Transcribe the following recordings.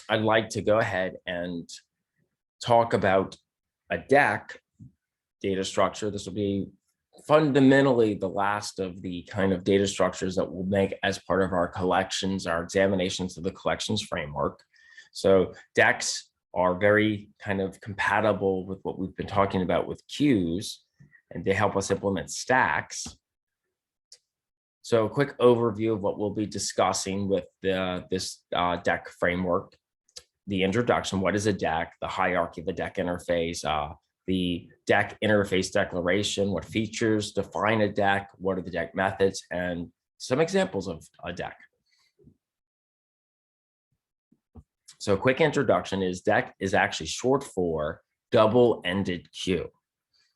I'd like to go ahead and talk about a Dec data structure. This will be fundamentally the last of the kind of data structures that we'll make as part of our collections, our examinations of the collections framework. So Decs are very kind of compatible with what we've been talking about with queues, and they help us implement stacks. So a quick overview of what we'll be discussing with this Dec framework. The introduction, what is a Dec, the hierarchy of the Dec interface, the Dec interface declaration, what features define a Dec, what are the Dec methods, and some examples of a Dec. So a quick introduction is Dec is actually short for double-ended queue.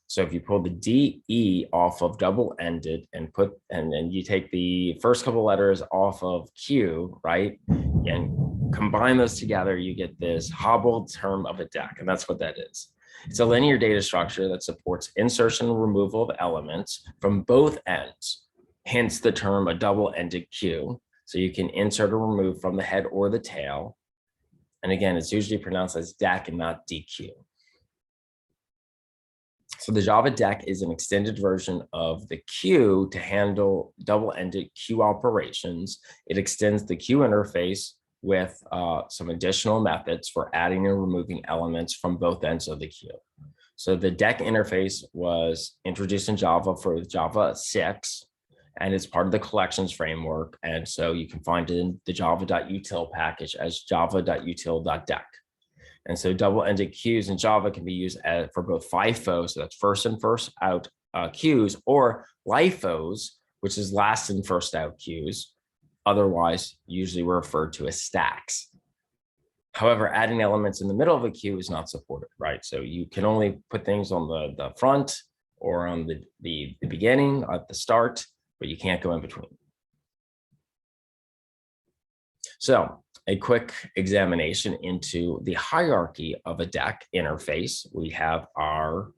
So if you pull the DE off of double-ended and then you take the first couple letters off of Q, right, and combine those together, you get this hobbled term of a Dec, and that's what that is. It's a linear data structure that supports insertion and removal of elements from both ends, hence the term a double-ended queue. So you can insert or remove from the head or the tail. And again, it's usually pronounced as Dec and not DQ. So the Java Dec is an extended version of the queue to handle double-ended queue operations. It extends the queue interface with some additional methods for adding and removing elements from both ends of the queue. So the Dec interface was introduced in Java for Java 6, and it's part of the collections framework. And so you can find it in the java.util package as java.util.dec. And so double-ended queues in Java can be used for both FIFO, so that's first in, first out queues, or LIFOs, which is last in, first out queues. Otherwise, usually referred to as stacks. However, adding elements in the middle of a queue is not supported, right? So you can only put things on the front or on the beginning, at the start, but you can't go in between. So a quick examination into the hierarchy of a Dec interface. We have our,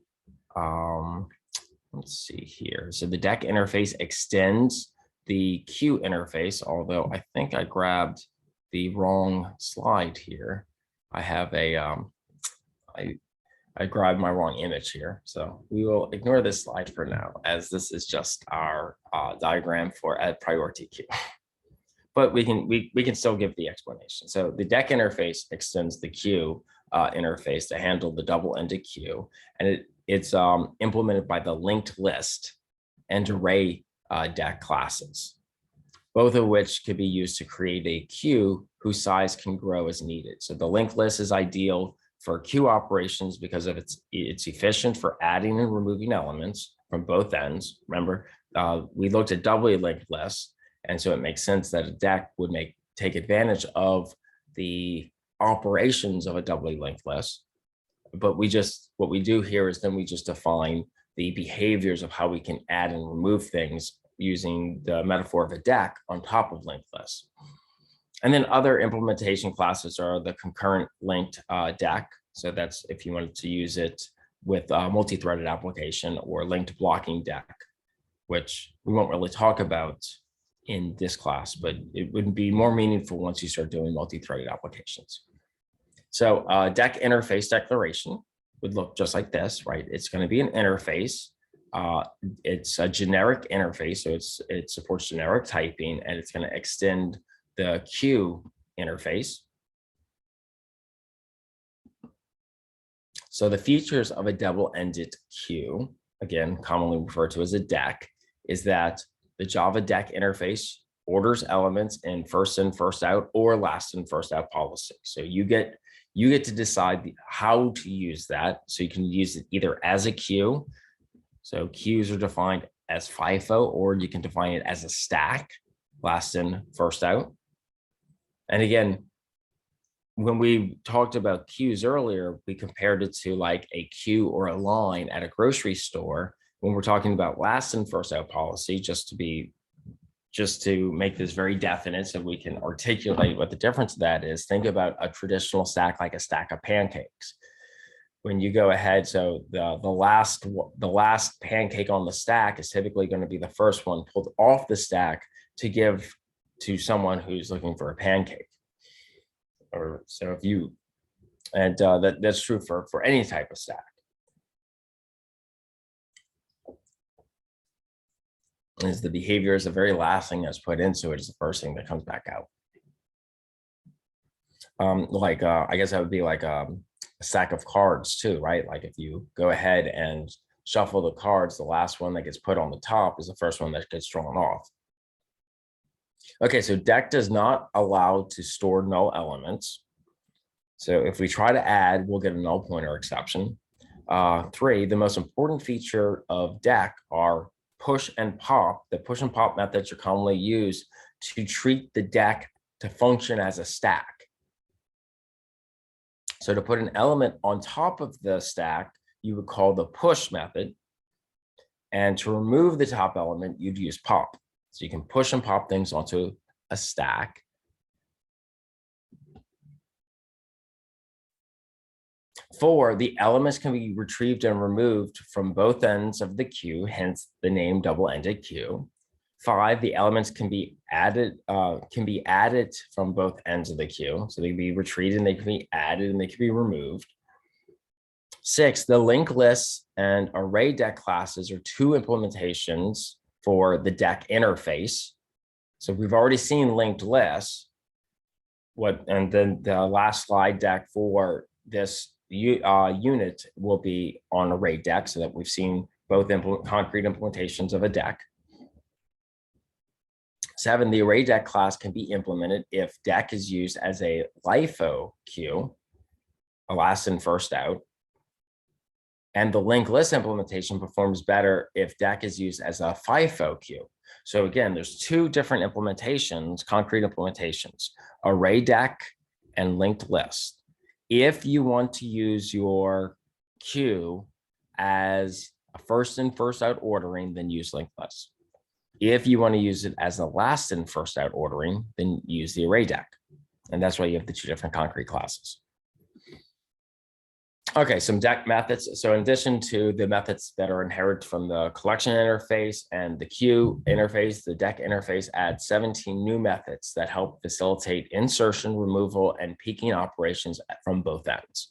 let's see here. So the Dec interface extends the queue interface, although I think I grabbed the wrong slide here. I have a, I grabbed my wrong image here. So we will ignore this slide for now, as this is just our diagram for a priority queue. But we can still give the explanation. So the Dec interface extends the queue interface to handle the double-ended queue, and it's implemented by the linked list and array Dec classes, both of which could be used to create a queue whose size can grow as needed. So the linked list is ideal for queue operations because of it's efficient for adding and removing elements from both ends. Remember, we looked at doubly linked lists. And so it makes sense that a Dec would take advantage of the operations of a doubly linked list. But what we do here is then we just define the behaviors of how we can add and remove things using the metaphor of a Dec on top of linked lists. And then other implementation classes are the concurrent linked Dec. So that's if you wanted to use it with a multi-threaded application, or linked blocking Dec, which we won't really talk about in this class, but it would be more meaningful once you start doing multi-threaded applications. So Dec interface declaration would look just like this, right? It's going to be an interface. It's a generic interface, so it supports generic typing, and it's going to extend the queue interface. So the features of a double-ended queue, again, commonly referred to as a Dec, is that the Java Dec interface orders elements in first in, first out, or last in, first out policy. So you get to decide how to use that. So you can use it either as a queue. So queues are defined as FIFO, or you can define it as a stack, last in, first out. And again, when we talked about queues earlier, we compared it to like a queue or a line at a grocery store. When we're talking about last in, first out policy, just to make this very definite so we can articulate what the difference of that is, think about a traditional stack like a stack of pancakes. When you go ahead, so the last pancake on the stack is typically going to be the first one pulled off the stack to give to someone who's looking for a pancake. or so if you, and that's true for any type of stack. Is the behavior is the very last thing that's put into it is the first thing that comes back out. I guess that would be like a stack of cards too, right? Like if you go ahead and shuffle the cards, the last one that gets put on the top is the first one that gets drawn off. Okay, so Deque does not allow to store null elements. So if we try to add, we'll get a null pointer exception. 3, the most important feature of Deque are push and pop. The push and pop methods are commonly used to treat the Deque to function as a stack. So to put an element on top of the stack, you would call the push method. And to remove the top element, you'd use pop. So you can push and pop things onto a stack. 4, the elements can be retrieved and removed from both ends of the queue, hence the name double-ended queue. 5, the elements can be added from both ends of the queue. So they can be retrieved and they can be added and they can be removed. 6, the linked lists and array Deque classes are 2 implementations for the Deque interface. So we've already seen linked lists. And then the last slide deck for this unit will be on array Deque, so that we've seen both concrete implementations of a Deque. 7, the array Deque class can be implemented if Deque is used as a LIFO queue, a last in first out. And the linked list implementation performs better if Deque is used as a FIFO queue. So again, there's 2 different implementations, concrete implementations, array Deque and linked list. If you want to use your queue as a first in first out ordering, then use linked list. If you want to use it as a last in first out ordering, then use the array Deque. And that's why you have the 2 different concrete classes. Okay, some Deque methods. So in addition to the methods that are inherited from the collection interface and the queue interface, the Deque interface adds 17 new methods that help facilitate insertion, removal, and peeking operations from both ends.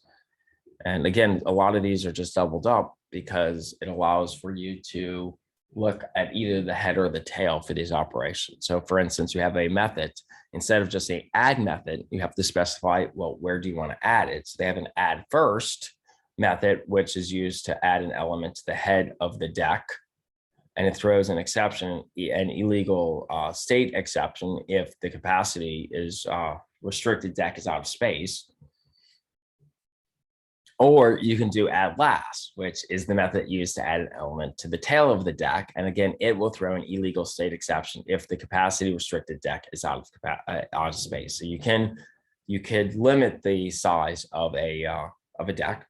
And again, a lot of these are just doubled up because it allows for you to look at either the head or the tail for these operations. So for instance, you have a method, instead of just a add method, you have to specify, well, where do you want to add it? So they have an add first method, which is used to add an element to the head of the Deque. And it throws an exception, an illegal state exception, if the capacity is restricted Deque is out of space. Or you can do add last, which is the method used to add an element to the tail of the Deque. And again, it will throw an illegal state exception if the capacity restricted Deque is out of space. So you could limit the size of a Deque.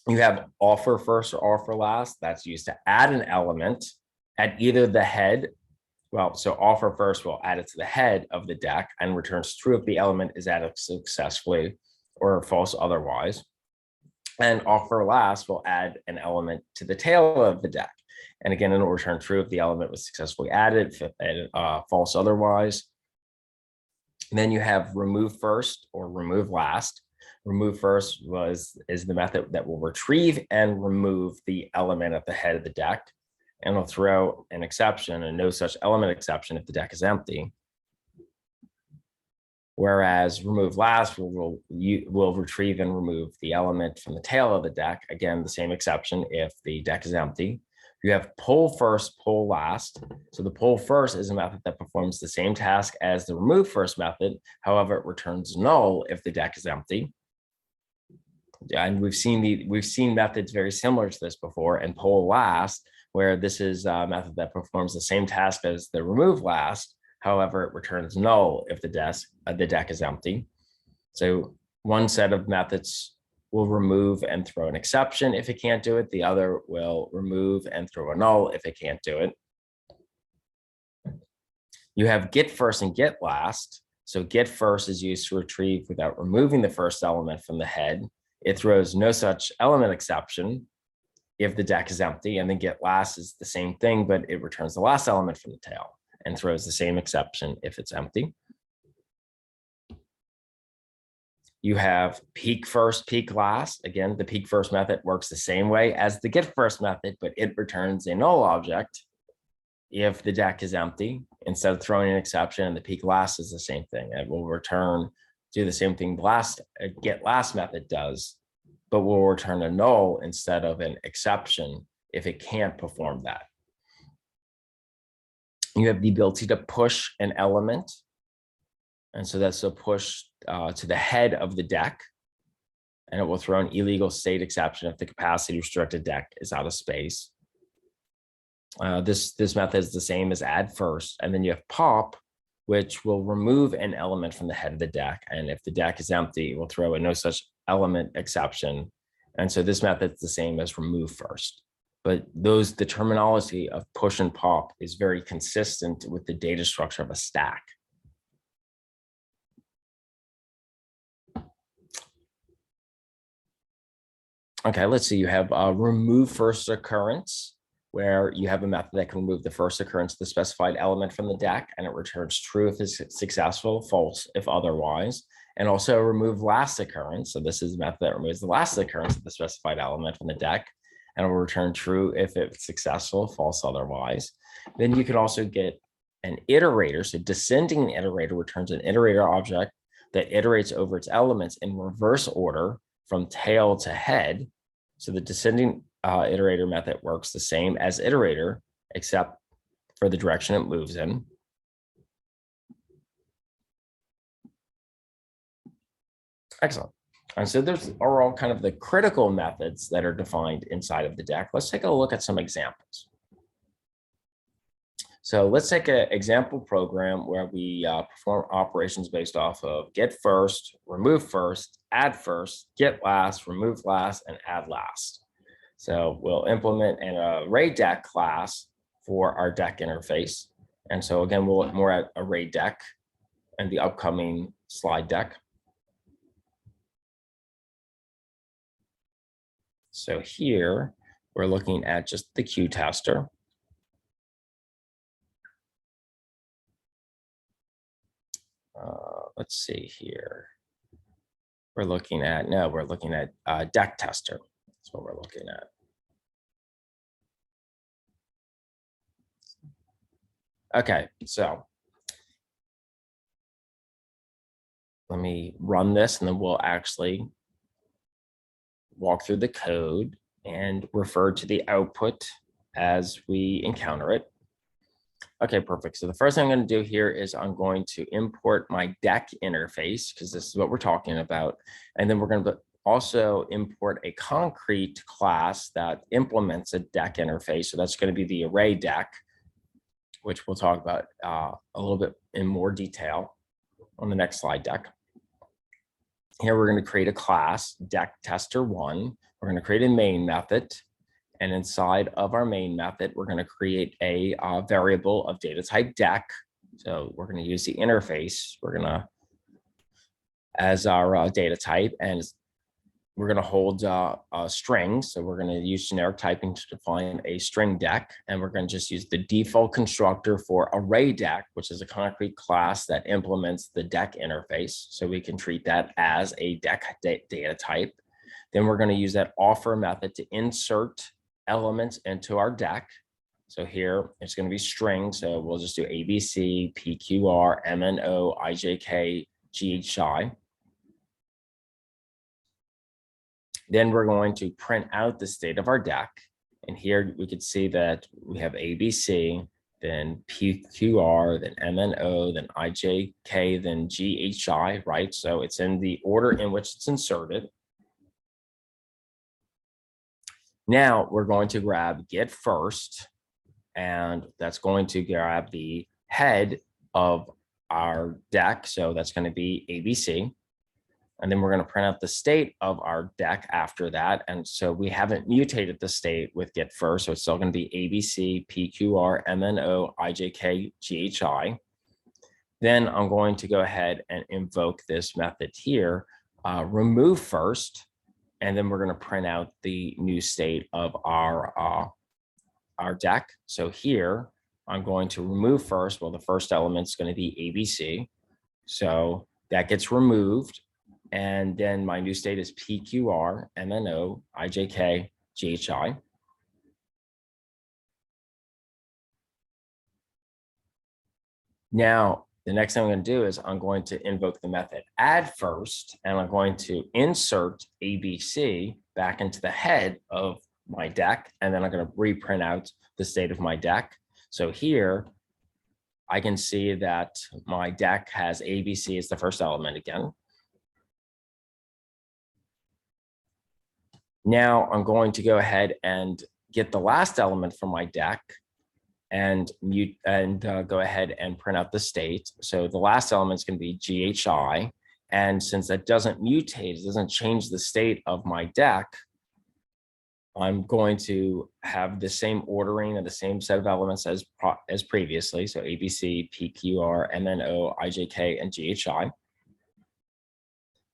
You have offer first or offer last. That's used to add an element at either the head. Well, so offer first will add it to the head of the Deque and returns true if the element is added successfully or false otherwise. And offer last will add an element to the tail of the Deque. And again, it will return true if the element was successfully added, false otherwise. And then you have remove first or remove last. Remove first is the method that will retrieve and remove the element at the head of the Deque. And will throw an exception, a no such element exception, if the Deque is empty. Whereas remove last will retrieve and remove the element from the tail of the Deque. Again, the same exception if the Deque is empty. You have pull first, pull last. So the pull first is a method that performs the same task as the remove first method. However, it returns null if the Deque is empty. And we've seen methods very similar to this before. And pull last, where this is a method that performs the same task as the remove last. However, it returns null if the Deque is empty. So one set of methods will remove and throw an exception if it can't do it. The other will remove and throw a null if it can't do it. You have get first and get last. So get first is used to retrieve without removing the first element from the head. It throws no such element exception if the Deque is empty, and then get last is the same thing, but it returns the last element from the tail and throws the same exception if it's empty. You have peek first, peek last. Again, the peek first method works the same way as the get first method, but it returns a null object if the Deque is empty, instead of throwing an exception. And the peek last is the same thing. It will do the same thing get last method does, but will return a null instead of an exception if it can't perform that. You have the ability to push an element. And so that's a push to the head of the Deque. And it will throw an illegal state exception if the capacity restricted Deque is out of space. This method is the same as add first. And then you have pop, which will remove an element from the head of the Deque. And if the Deque is empty, it will throw a no such element exception. And so this method is the same as remove first. But the terminology of push and pop is very consistent with the data structure of a stack. Okay, let's see. You have remove first occurrence, where you have a method that can remove the first occurrence of the specified element from the Deque, and it returns true if it's successful, false if otherwise. And also remove last occurrence. So this is a method that removes the last occurrence of the specified element from the Deque, and it will return true if it's successful, false otherwise. Then you can also get an iterator. So descending iterator returns an iterator object that iterates over its elements in reverse order from tail to head. So the descending iterator method works the same as iterator, except for the direction it moves in. Excellent. And so those are all kind of the critical methods that are defined inside of the Deque. Let's take a look at some examples. So let's take an example program where we perform operations based off of get first, remove first, add first, get last, remove last, and add last. So we'll implement an array Deque class for our Deque interface. And so again, we'll look more at array Deque and the upcoming slide deck. So here we're looking at just the Q tester. Let's see here. We're looking at Dec Tester. That's what we're looking at. Okay, so let me run this and then we'll actually walk through the code and refer to the output as we encounter it. Okay, perfect. So the first thing I'm going to do here is I'm going to import my Deque interface, because this is what we're talking about. And then we're going to also import a concrete class that implements a Deque interface. So that's going to be the array Deque, which we'll talk about a little bit in more detail on the next slide deck. Here we're going to create a class, Dec Tester 1. We're going to create a main method. And inside of our main method, we're going to create a variable of data type Deque. So we're going to use the interface. We're going to as our data type, and we're going to hold a string. So we're going to use generic typing to define a string Deque, and we're going to just use the default constructor for array Deque, which is a concrete class that implements the Deque interface. So we can treat that as a Deque data type. Then we're going to use that offer method to insert elements into our Deque. So here it's going to be string. So we'll just do ABC, PQR, MNO, IJK, GHI. Then we're going to print out the state of our Deque. And here we could see that we have ABC, then PQR, then MNO, then IJK, then GHI, right? So it's in the order in which it's inserted. Now we're going to grab get first, and that's going to grab the head of our Deque. So that's going to be ABC. And then we're going to print out the state of our Deque after that. And so we haven't mutated the state with get first. So it's still going to be ABC, PQR, MNO, IJK, GHI. Then I'm going to go ahead and invoke this method here, remove first. And then we're going to print out the new state of our Deque. So here I'm going to remove first. Well, the first element is going to be ABC. So that gets removed. And then my new state is PQR, MNO, IJK, GHI. Now, the next thing I'm going to do is I'm going to invoke the method add first, and I'm going to insert ABC back into the head of my Deque, and then I'm going to reprint out the state of my Deque. So here, I can see that my Deque has ABC as the first element again. Now I'm going to go ahead and get the last element from my Deque and go ahead and print out the state. So the last element is going to be GHI. And since that doesn't mutate, it doesn't change the state of my Deque, I'm going to have the same ordering of the same set of elements as previously. So ABC, PQR, MNO, IJK, and GHI.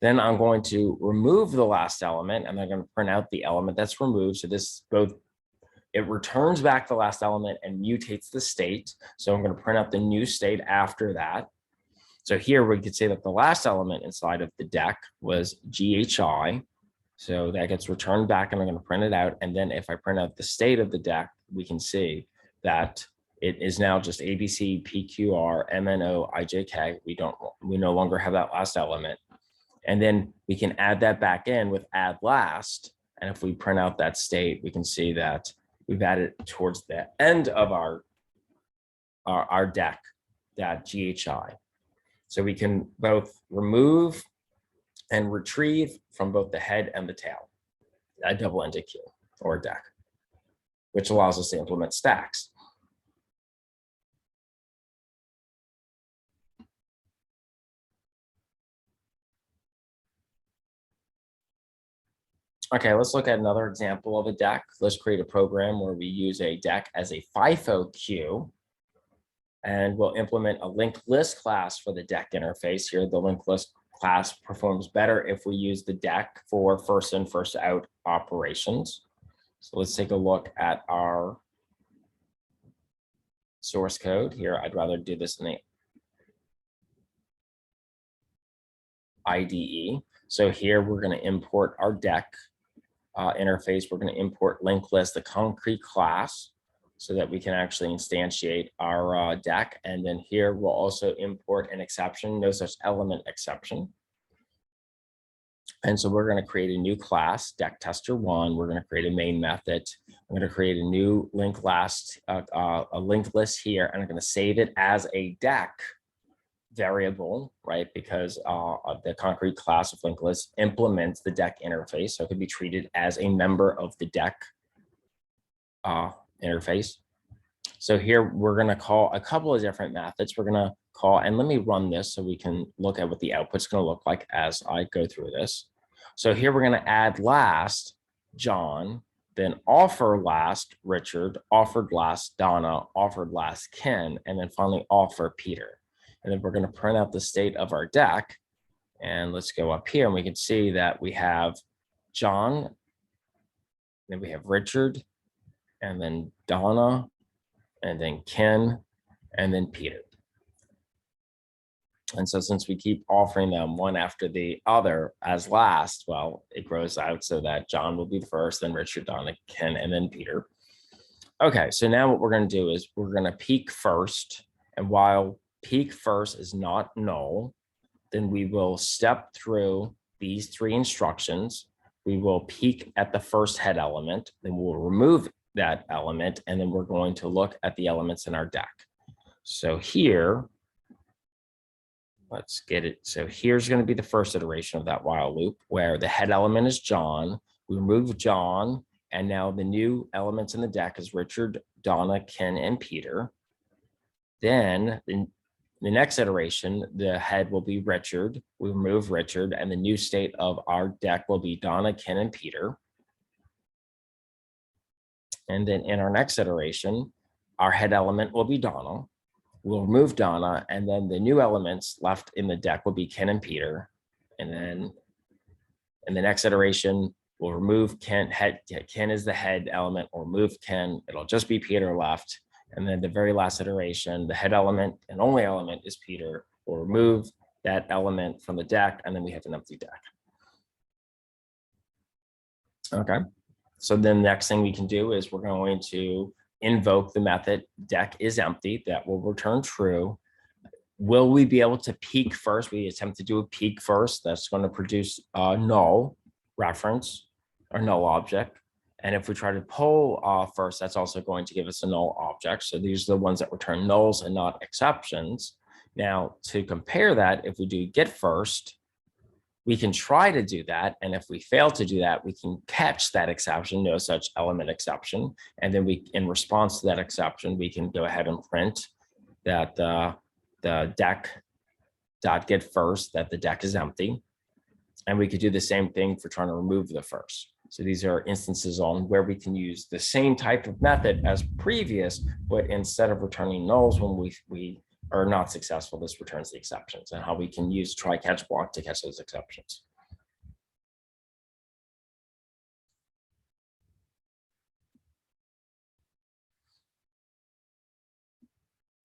Then I'm going to remove the last element, and I'm going to print out the element that's removed. So this it returns back the last element and mutates the state. So I'm going to print out the new state after that. So here we could say that the last element inside of the Deque was GHI. So that gets returned back, and I'm going to print it out. And then if I print out the state of the Deque, we can see that it is now just ABC, PQR, MNO, IJK. We no longer have that last element. And then we can add that back in with add last. And if we print out that state, we can see that we've added towards the end of our Deque, that GHI. So we can both remove and retrieve from both the head and the tail, a double-ended queue or Deque, which allows us to implement stacks. Okay, let's look at another example of a Deque. Let's create a program where we use a Deque as a FIFO queue, and we'll implement a linked list class for the Deque interface. Here, the linked list class performs better if we use the Deque for first in, first out operations. So let's take a look at our source code here. I'd rather do this in the IDE. So here we're going to import our Deque interface. We're going to import linked list, the concrete class, so that we can actually instantiate our Deque. And then here we'll also import an exception, no such element exception. And so we're going to create a new class, Dec Tester 1. We're going to create a main method. I'm going to create a new linked list here, and I'm going to save it as a Deque variable, right? Because the concrete class of linked list implements the Deque interface, so it could be treated as a member of the Deque interface. So here we're going to call a couple of different methods. We're going to call, and let me run this so we can look at what the output's going to look like as I go through this. So here we're going to add last John, then offer last Richard, offered last Donna, offered last Ken, and then finally offer Peter. And then we're going to print out the state of our Deque. And let's go up here, and we can see that we have John, then we have Richard, and then Donna, and then Ken, and then Peter. And so since we keep offering them one after the other as last, well, it grows out so that John will be first, then Richard, Donna, Ken, and then Peter. Okay, so now what we're going to do is we're going to peek first. And while peek first is not null, then we will step through these three instructions. We will peek at the first head element, then we'll remove that element, and then we're going to look at the elements in our Deque. So here, let's get it. So here's going to be the first iteration of that while loop, where the head element is John. We remove John, and now the new elements in the Deque is Richard, Donna, Ken, and Peter. Then the next iteration, the head will be Richard. We remove Richard, and the new state of our Deque will be Donna, Ken, and Peter. And then in our next iteration, our head element will be Donna. We'll remove Donna, and then the new elements left in the Deque will be Ken and Peter. And then in the next iteration, we'll remove Ken. Ken is the head element, or remove Ken. It'll just be Peter left. And then the very last iteration, the head element and only element is Peter. We'll remove that element from the Dec, and then we have an empty Dec. Okay, so then the next thing we can do is we're going to invoke the method Dec is empty. That will return true. Will we be able to peek first? We attempt to do a peek first. That's going to produce a null reference or null object. And if we try to pull first, that's also going to give us a null object. So these are the ones that return nulls and not exceptions. Now, to compare that, if we do get first, we can try to do that. And if we fail to do that, we can catch that exception, no such element exception. And then we, in response to that exception, we can go ahead and print that the Dec.getFirst, that the Dec is empty. And we could do the same thing for trying to remove the first. So these are instances on where we can use the same type of method as previous, but instead of returning nulls when we are not successful, this returns the exceptions, and how we can use try catch block to catch those exceptions.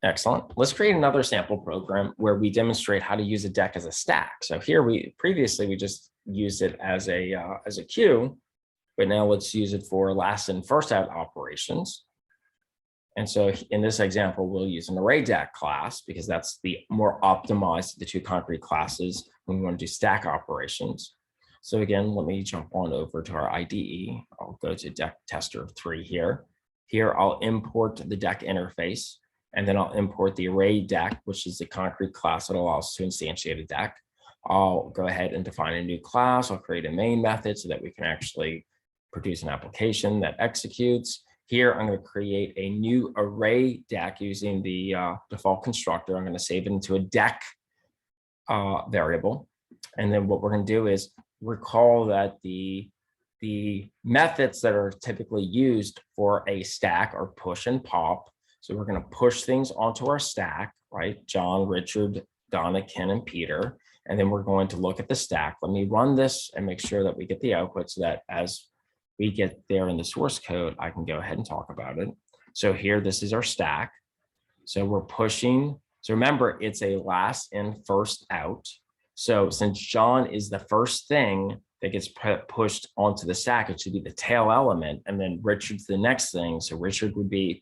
Excellent. Let's create another sample program where we demonstrate how to use a Dec as a stack. So here previously we just used it as a queue, but now let's use it for last in first out operations. And so in this example, we'll use an array Dec class because that's the more optimized of the two concrete classes when we want to do stack operations. So again, let me jump on over to our IDE. I'll go to Dec Tester 3 here. Here I'll import the Dec interface, and then I'll import the array Dec, which is the concrete class that allows us to instantiate a Dec. I'll go ahead and define a new class. I'll create a main method so that we can actually produce an application that executes. Here, I'm going to create a new array Dec using the default constructor. I'm going to save it into a Dec variable. And then what we're going to do is recall that the methods that are typically used for a stack are push and pop. So we're going to push things onto our stack, right? John, Richard, Donna, Ken, and Peter. And then we're going to look at the stack. Let me run this and make sure that we get the output so that as we get there in the source code, I can go ahead and talk about it. So here, this is our stack. So we're pushing. So remember, it's a last in, first out. So since John is the first thing that gets pushed onto the stack, it should be the tail element. And then Richard's the next thing. So Richard would be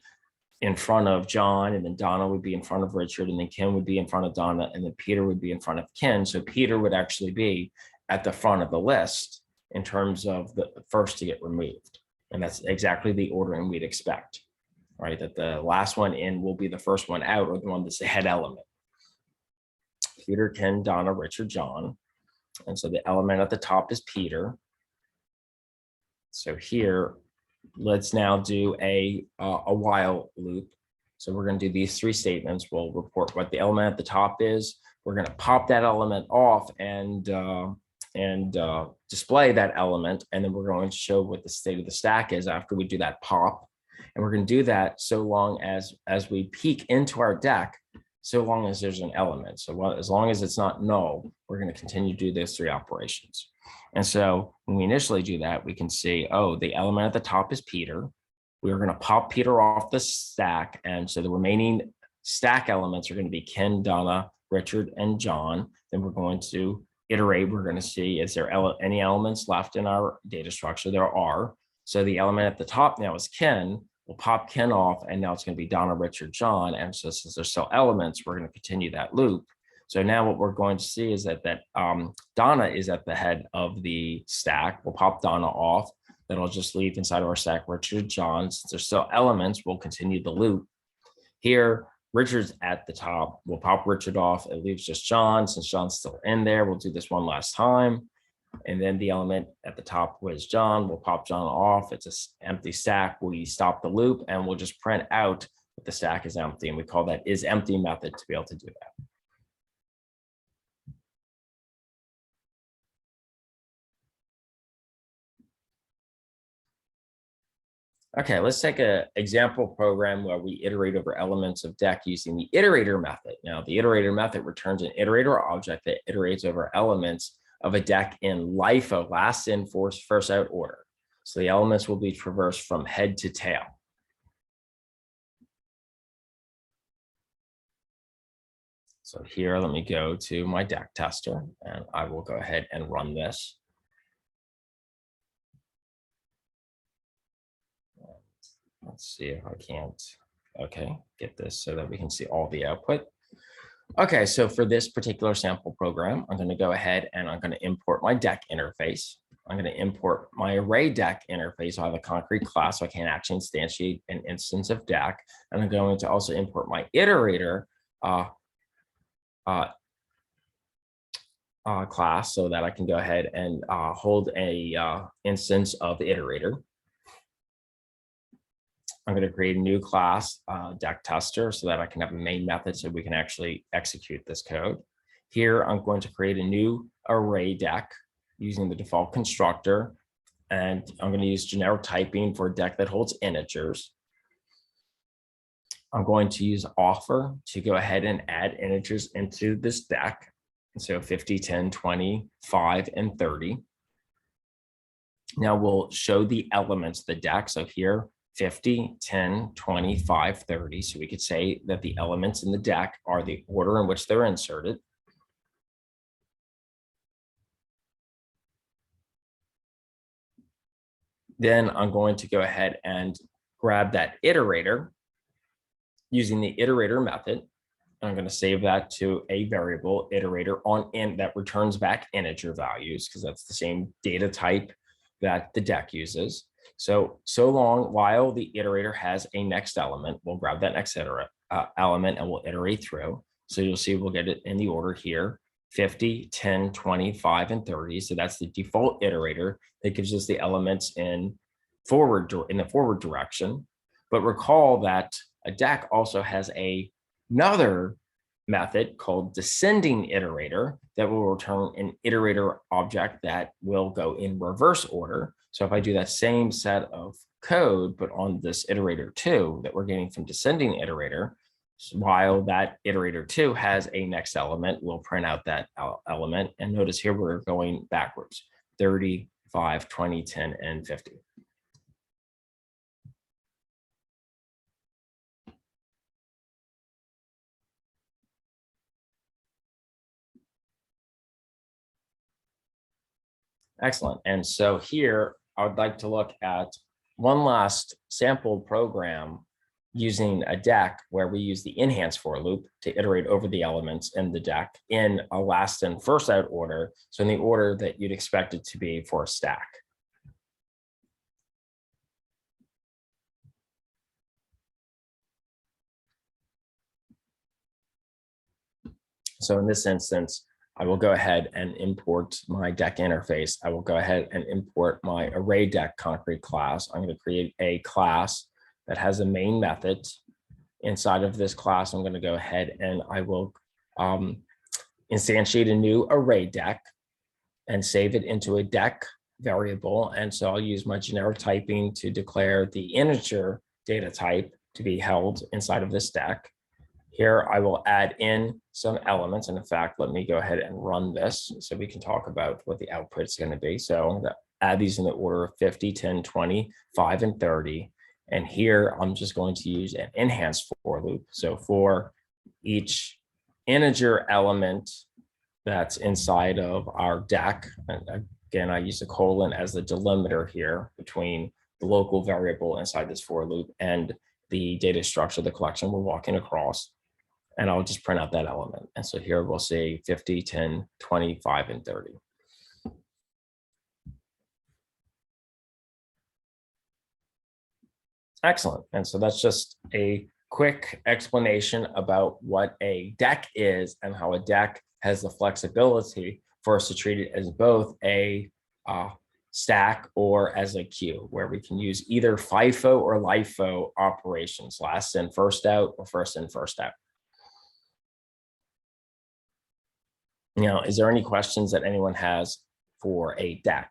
in front of John, and then Donna would be in front of Richard, and then Ken would be in front of Donna, and then Peter would be in front of Ken. So Peter would actually be at the front of the list in terms of the first to get removed. And that's exactly the ordering we'd expect, right? That the last one in will be the first one out, or the one that's the head element. Peter, Ken, Donna, Richard, John. And so the element at the top is Peter. So here, let's now do a while loop. So we're going to do these three statements. We'll report what the element at the top is. We're going to pop that element off and display that element. And then we're going to show what the state of the stack is after we do that pop. And we're going to do that so long as we peek into our Dec, so long as there's an element. So as long as it's not null, we're going to continue to do those three operations. And so when we initially do that, we can see, oh, the element at the top is Peter. We're going to pop Peter off the stack. And so the remaining stack elements are going to be Ken, Donna, Richard, and John. Then we're going to iterate. We're going to see, is there any elements left in our data structure? There are. So the element at the top now is Ken. We'll pop Ken off, and now it's going to be Donna, Richard, John. And so since there's still elements, we're going to continue that loop. So now what we're going to see is that Donna is at the head of the stack. We'll pop Donna off. That'll just leave inside of our stack Richard, John. Since there's still elements, we'll continue the loop. Here, Richard's at the top. We'll pop Richard off. It leaves just John. Since John's still in there, we'll do this one last time. And then the element at the top was John. We'll pop John off. It's an empty stack. We stop the loop, and we'll just print out that the stack is empty. And we call that isEmpty method to be able to do that. Okay, let's take an example program where we iterate over elements of Dec using the Iterator method. Now, the Iterator method returns an iterator object that iterates over elements of a Dec in LIFO, last in, first out order. So the elements will be traversed from head to tail. So here, let me go to my Dac Tester, and I will go ahead and run this. Let's see if I can't, okay, get this so that we can see all the output. Okay, so for this particular sample program, I'm going to go ahead and I'm going to import my Deque interface. I'm going to import my array Deque interface. So I have a concrete class, so I can actually instantiate an instance of Deque. And I'm going to also import my iterator class so that I can go ahead and hold a instance of iterator. I'm going to create a new class, Dec Tester, so that I can have a main method so we can actually execute this code. Here, I'm going to create a new array Deque using the default constructor, and I'm going to use generic typing for a Deque that holds integers. I'm going to use offer to go ahead and add integers into this Deque. So 50, 10, 20, 5, and 30. Now we'll show the elements of the Deque. So here, 50, 10, 20, 5, 30. So we could say that the elements in the Deque are the order in which they're inserted. Then I'm going to go ahead and grab that iterator using the iterator method. I'm going to save that to a variable iterator on in that returns back integer values, because that's the same data type that the Deque uses. So long while the iterator has a next element, we'll grab that next element and we'll iterate through. So you'll see we'll get it in the order here, 50, 10, 20, 5, and 30. So that's the default iterator that gives us the elements in the forward direction. But recall that a Deque also has another method called descending iterator that will return an iterator object that will go in reverse order. So if I do that same set of code, but on this iterator 2 that we're getting from descending iterator, while that iterator 2 has a next element, we'll print out that element. And notice here we're going backwards, 30, 5, 20, 10, and 50. Excellent. And so here, I would like to look at one last sample program using a Deque where we use the enhance for loop to iterate over the elements in the Deque in a last in first out order. So in the order that you'd expect it to be for a stack. So in this instance, I will go ahead and import my Deque interface. I will go ahead and import my array Deque concrete class. I'm going to create a class that has a main method. Inside of this class, I'm going to go ahead and I will instantiate a new array Deque and save it into a Deque variable. And so I'll use my generic typing to declare the integer data type to be held inside of this Deque. Here, I will add in some elements. And in fact, let me go ahead and run this so we can talk about what the output is going to be. So I'm going to add these in the order of 50, 10, 20, 5, and 30. And here, I'm just going to use an enhance for loop. So for each integer element that's inside of our Deque, and again, I use a colon as the delimiter here between the local variable inside this for loop and the data structure, the collection we're walking across. And I'll just print out that element. And so here we'll see 50, 10, 20, 5, and 30. Excellent. And so that's just a quick explanation about what a Deque is and how a Deque has the flexibility for us to treat it as both a stack or as a queue, where we can use either FIFO or LIFO operations, last in, first out, or first in, first out. Now, is there any questions that anyone has for a Deque?